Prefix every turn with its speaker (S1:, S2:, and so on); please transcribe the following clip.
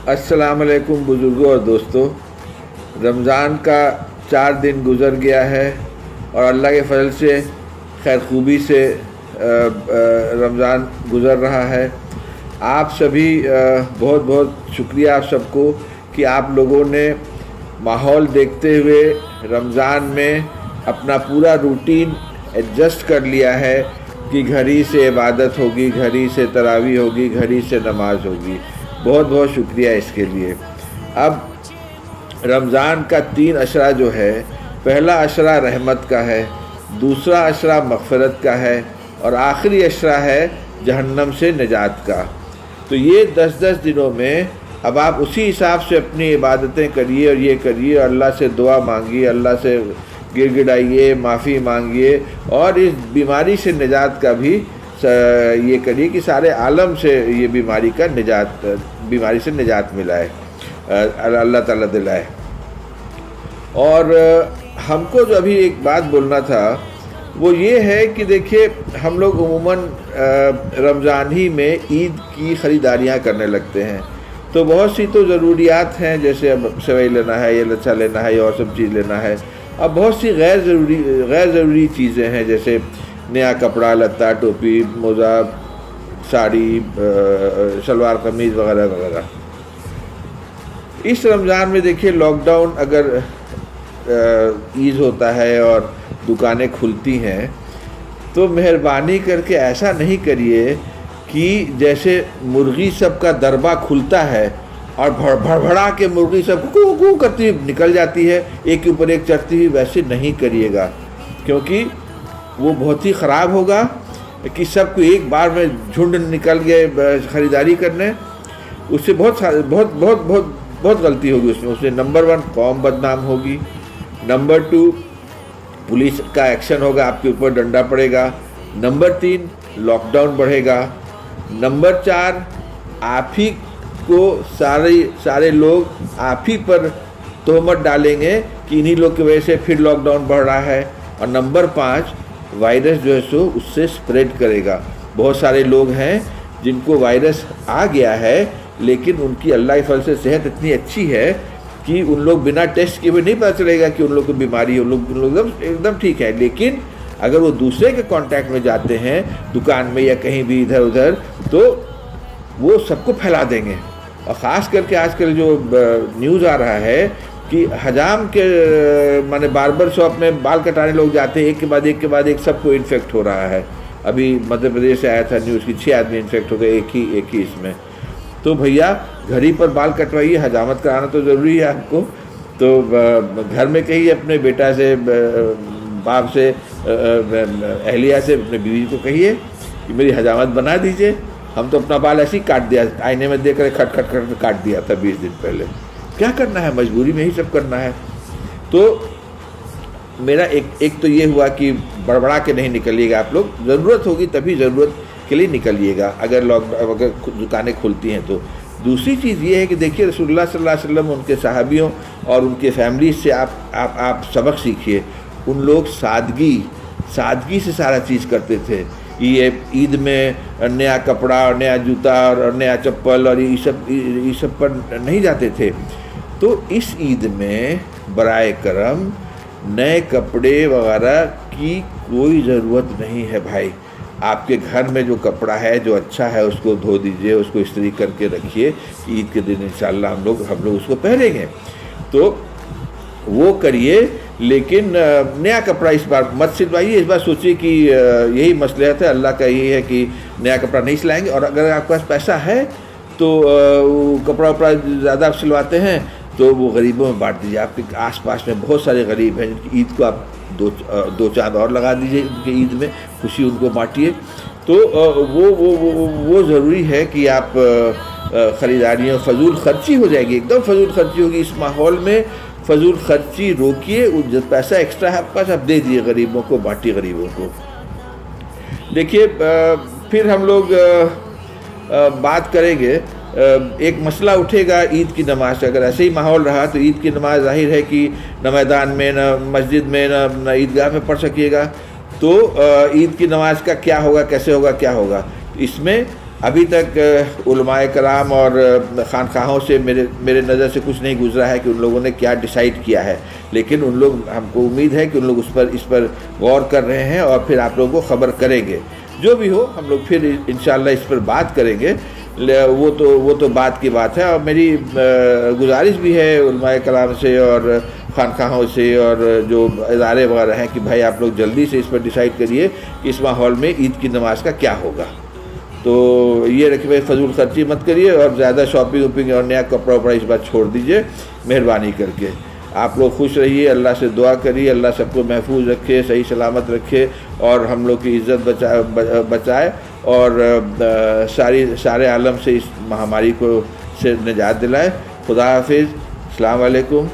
S1: السلام علیکم بزرگوں اور دوستوں، رمضان کا 4 دن گزر گیا ہے اور اللہ کے فضل سے خیر خوبی سے رمضان گزر رہا ہے۔ آپ سبھی بہت بہت شکریہ آپ سب کو کہ آپ لوگوں نے ماحول دیکھتے ہوئے رمضان میں اپنا پورا روٹین ایڈجسٹ کر لیا ہے کہ گھر ہی سے عبادت ہوگی، گھر ہی سے تراویح ہوگی، گھر ہی سے نماز ہوگی۔ بہت بہت شکریہ اس کے لیے۔ اب رمضان کا 3 عشرہ جو ہے، پہلا عشرہ رحمت کا ہے، دوسرا عشرہ مغفرت کا ہے اور آخری عشرہ ہے جہنم سے نجات کا۔ تو یہ 10 دنوں میں اب آپ اسی حساب سے اپنی عبادتیں کریے اور یہ کریے اور اللہ سے دعا مانگیے، اللہ سے گر گڑائیے، معافی مانگیے اور اس بیماری سے نجات کا بھی یہ کریے کہ سارے عالم سے یہ بیماری سے نجات ملا ہے، اللہ تعالیٰ دلائے۔ اور ہم کو جو ابھی ایک بات بولنا تھا وہ یہ ہے کہ دیکھیے، ہم لوگ عموماً رمضان ہی میں عید کی خریداریاں کرنے لگتے ہیں، تو بہت سی تو ضروریات ہیں، جیسے اب سوئی لینا ہے، یہ لچھا لینا ہے، یا اور سب چیز لینا ہے۔ اب بہت سی غیر ضروری چیزیں ہیں، جیسے نیا کپڑا، لتا، ٹوپی، موزہ، ساڑی، شلوار قمیض وغیرہ وغیرہ۔ اس رمضان میں دیکھیے لاک ڈاؤن اگر ایز ہوتا ہے اور دکانیں کھلتی ہیں تو مہربانی کر کے ایسا نہیں کریے کہ جیسے مرغی سب کا دربہ کھلتا ہے اور بھڑبڑا کے مرغی سب کو کو کرتی ہوئی نکل جاتی ہے، ایک کے اوپر ایک چڑھتی ہوئی، ویسے نہیں کریے گا، کیونکہ وہ بہت ہی خراب ہوگا کہ سب کو ایک بار میں جھنڈ نکل گئے خریداری کرنے، اس سے بہت غلطی ہوگی اس میں نمبر 1 قوم بدنام ہوگی، نمبر 2 پولیس کا ایکشن ہوگا، آپ کے اوپر ڈنڈا پڑے گا، نمبر 3 لاک ڈاؤن بڑھے گا، نمبر 4 آپ ہی کو سارے لوگ آپ ہی پر تہمت ڈالیں گے کہ انہی لوگ کی وجہ سے پھر لاک ڈاؤن بڑھ رہا ہے، اور نمبر 5 وائرس جو ہے سو اس سے سپریڈ کرے گا۔ بہت سارے لوگ ہیں جن کو وائرس آ گیا ہے لیکن ان کی اللہ کے فضل سے صحت اتنی اچھی ہے کہ ان لوگ بنا ٹیسٹ کیے ہوئے نہیں پتہ چلے گا کہ ان لوگ کو بیماری ہے، ان لوگ ایک دم ٹھیک ہے، لیکن اگر وہ دوسرے کے کانٹیکٹ میں جاتے ہیں دکان میں یا کہیں بھی ادھر ادھر تو وہ سب کو پھیلا دیں گے۔ اور خاص کر کے آج کل جو نیوز آ رہا ہے کہ حجام کے مانے باربر شاپ میں بال کٹانے لوگ جاتے ہیں، ایک کے بعد ایک سب کو انفیکٹ ہو رہا ہے۔ ابھی مدھیہ پردیش سے آیا تھا نیوز کی 6 آدمی انفیکٹ ہو گئے ایک ہی اس میں۔ تو بھیا گھر ہی پر بال کٹوائیے، حجامت کرانا تو ضروری ہے آپ کو، تو گھر میں کہیے اپنے بیٹا سے، باپ سے، اہلیہ سے، اپنے بیوی کو کہیے کہ میری حجامت بنا دیجئے۔ ہم تو اپنا بال ایسے ہی کاٹ دیا، آئینے میں دیکھ کر کھٹ کاٹ دیا تھا 20 دن پہلے۔ کیا کرنا ہے، مجبوری میں ہی سب کرنا ہے۔ تو میرا ایک تو یہ ہوا کہ بڑبڑا کے نہیں نکلیے گا آپ لوگ، ضرورت ہوگی تبھی ضرورت کے لیے نکلیے گا اگر دکانیں کھلتی ہیں تو۔ دوسری چیز یہ ہے کہ دیکھیے رسول اللہ صلی اللہ علیہ وسلم، ان کے صحابیوں اور ان کے فیملی سے آپ سبق سیکھیے۔ ان لوگ سادگی سے سارا چیز کرتے تھے۔ یہ عید میں نیا کپڑا اور نیا جوتا اور نیا چپل اور یہ سب پر نہیں جاتے تھے۔ تو اس عید میں برائے کرم نئے کپڑے وغیرہ کی کوئی ضرورت نہیں ہے بھائی۔ آپ کے گھر میں جو کپڑا ہے جو اچھا ہے اس کو دھو دیجئے، اس کو استری کر کے رکھیے، عید کے دن انشاءاللہ ہم لوگ اس کو پہنیں گے، تو وہ کریے۔ لیکن نیا کپڑا اس بار مت سلوائیے، اس بار سوچیے کہ یہی مصلحت ہے، اللہ کا یہی ہے کہ نیا کپڑا نہیں سلائیں گے۔ اور اگر آپ کے پاس پیسہ ہے تو کپڑا زیادہ آپ سلواتے ہیں تو وہ غریبوں میں بانٹ دیجیے۔ آپ کے آس پاس میں بہت سارے غریب ہیں جن کی عید کو آپ دو چاند اور لگا دیجیے، ان کے عید میں خوشی ان کو بانٹیے۔ تو وہ ضروری ہے کہ آپ خریداریاں، فضول خرچی ہو جائے گی، ایک دم فضول خرچی ہوگی اس ماحول میں۔ فضول خرچی روکیے، جو پیسہ ایکسٹرا ہے آپ کے پاس آپ دے دیجیے غریبوں کو، بانٹیے غریبوں کو۔ دیکھیے پھر ہم لوگ بات کریں گے، ایک مسئلہ اٹھے گا عید کی نماز سے۔ اگر ایسے ہی ماحول رہا تو عید کی نماز ظاہر ہے کہ نہ میدان میں، نہ مسجد میں، نہ عیدگاہ میں پڑھ سکیے گا، تو عید کی نماز کا کیا ہوگا، کیسے ہوگا، کیا ہوگا؟ اس میں ابھی تک علماء کرام اور خانقاہوں سے میرے نظر سے کچھ نہیں گزرا ہے کہ ان لوگوں نے کیا ڈیسائیڈ کیا ہے، لیکن ان لوگ، ہم کو امید ہے کہ ان لوگ اس پر غور کر رہے ہیں اور پھر آپ لوگوں کو خبر کریں گے۔ جو بھی ہو ہم لوگ پھر انشاءاللہ اس پر بات کریں گے، وہ تو بات کی بات ہے۔ اور میری گزارش بھی ہے علماء کرام سے اور خانقاہوں سے اور جو ادارے وغیرہ ہیں کہ بھائی آپ لوگ جلدی سے اس پر ڈیسائیڈ کریے کہ اس ماحول میں عید کی نماز کا کیا ہوگا۔ تو یہ رکھے بھائی فضول خرچی مت کریے اور زیادہ شاپنگ وپنگ اور نیا کپڑا وپڑا اس بات چھوڑ دیجئے مہربانی کر کے۔ آپ لوگ خوش رہیے، اللہ سے دعا کریے اللہ سب کو محفوظ رکھے، صحیح سلامت رکھے اور ہم لوگ کی عزت بچائے اور سارے عالم سے اس مہاماری کو سے نجات دلائے۔ خدا حافظ، السلام علیکم۔